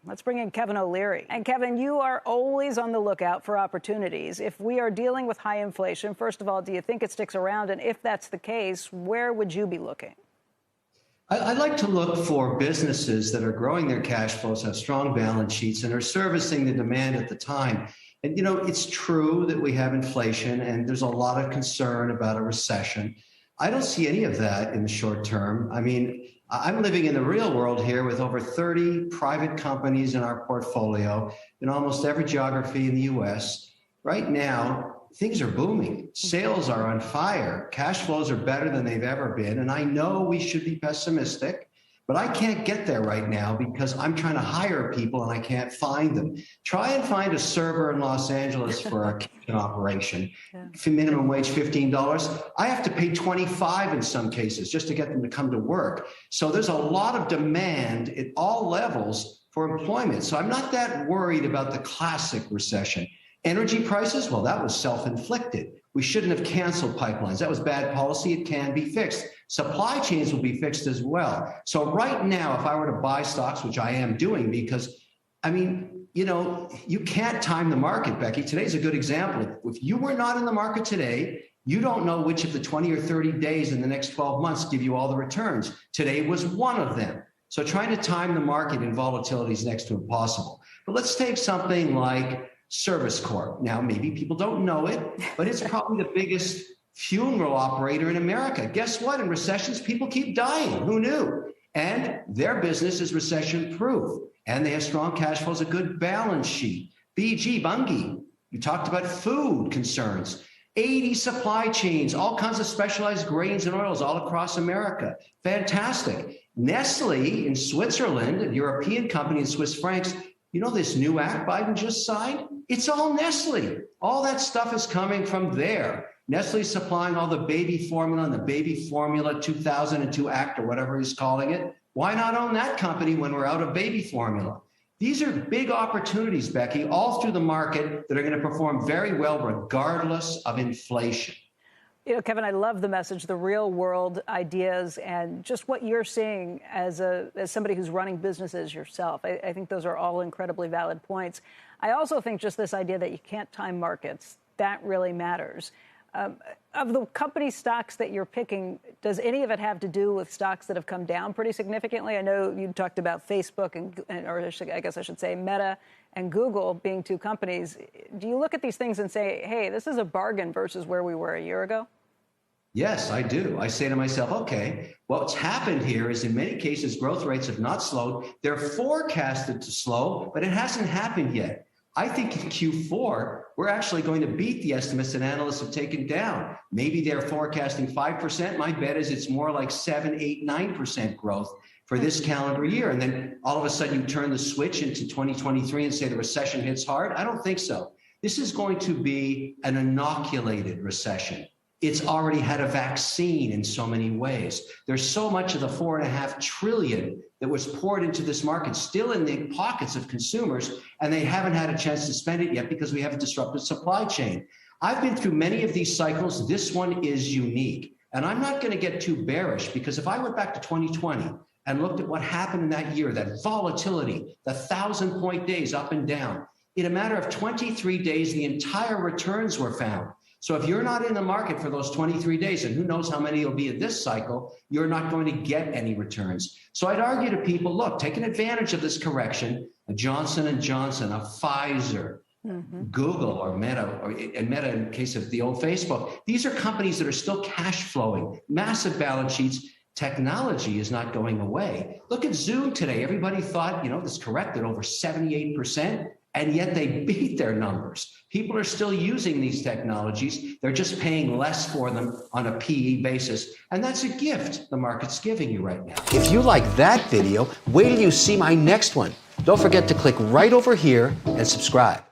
Let's bring in Kevin O'Leary. And Kevin, you are always on the lookout for opportunities. If we are dealing with high inflation, first of all, do you think it sticks around? And if that's the case, where would you be looking? I'd like to look for businesses that are growing their cash flows, have strong balance sheets, and are servicing the demand at the time. And, it's true that we have inflation and there's a lot of concern about a recession. I don't see any of that in the short term. I mean, I'm living in the real world here with over 30 private companies in our portfolio in almost every geography in the U.S. Right now, things are booming. Sales are on fire. Cash flows are better than they've ever been. And I know we should be pessimistic, but I can't get there right now because I'm trying to hire people and I can't find them. Try and find a server in Los Angeles for our kitchen operation. For minimum wage, $15. I have to pay $25 in some cases just to get them to come to work. So there's a lot of demand at all levels for employment. So I'm not that worried about the classic recession. Energy prices, well, that was self-inflicted. We shouldn't have canceled pipelines. That was bad policy. It can be fixed. Supply chains will be fixed as well. So right now, if I were to buy stocks, which I am doing, because, you can't time the market, Becky. Today's a good example. If you were not in the market today, you don't know which of the 20 or 30 days in the next 12 months give you all the returns. Today was one of them. So trying to time the market in volatility is next to impossible. But let's take something like Service Corp. Now, maybe people don't know it, but it's probably the biggest funeral operator in America. Guess what? In recessions, people keep dying. Who knew? And their business is recession-proof. And they have strong cash flows, a good balance sheet. BG, Bunge, you talked about food concerns. 80 supply chains, all kinds of specialized grains and oils all across America. Fantastic. Nestle in Switzerland, a European company in Swiss francs, this new act Biden just signed? It's all Nestle. All that stuff is coming from there. Nestle's supplying all the baby formula and the baby formula 2002 act or whatever he's calling it. Why not own that company when we're out of baby formula? These are big opportunities, Becky, all through the market that are going to perform very well regardless of inflation. Kevin, I love the message, the real world ideas, and just what you're seeing as somebody who's running businesses yourself. I think those are all incredibly valid points. I also think just this idea that you can't time markets, that really matters. Of the company stocks that you're picking, does any of it have to do with stocks that have come down pretty significantly? I know you talked about Facebook or I guess I should say Meta and Google being two companies. Do you look at these things and say, hey, this is a bargain versus where we were a year ago? Yes, I do. I say to myself, okay, what's happened here is in many cases, growth rates have not slowed. They're forecasted to slow, but it hasn't happened yet. I think in Q4, we're actually going to beat the estimates that analysts have taken down. Maybe they're forecasting 5%. My bet is it's more like 7, 8, 9% growth for this calendar year. And then all of a sudden you turn the switch into 2023 and say the recession hits hard. I don't think so. This is going to be an inoculated recession. It's already had a vaccine in so many ways. There's so much of the $4.5 trillion that was poured into this market still in the pockets of consumers, and they haven't had a chance to spend it yet because we have a disrupted supply chain. I've been through many of these cycles. This one is unique. And I'm not going to get too bearish because if I went back to 2020 and looked at what happened in that year, that volatility, the 1,000-point days up and down, in a matter of 23 days, the entire returns were found. So if you're not in the market for those 23 days, and who knows how many it'll be in this cycle, you're not going to get any returns. So I'd argue to people, look, taking advantage of this correction, a Johnson & Johnson, a Pfizer, Google or Meta, and Meta in case of the old Facebook, these are companies that are still cash flowing, massive balance sheets. Technology is not going away. Look at Zoom today. Everybody thought, this corrected over 78%. And yet they beat their numbers. People are still using these technologies. They're just paying less for them on a PE basis. And that's a gift the market's giving you right now. If you like that video, wait till you see my next one. Don't forget to click right over here and subscribe.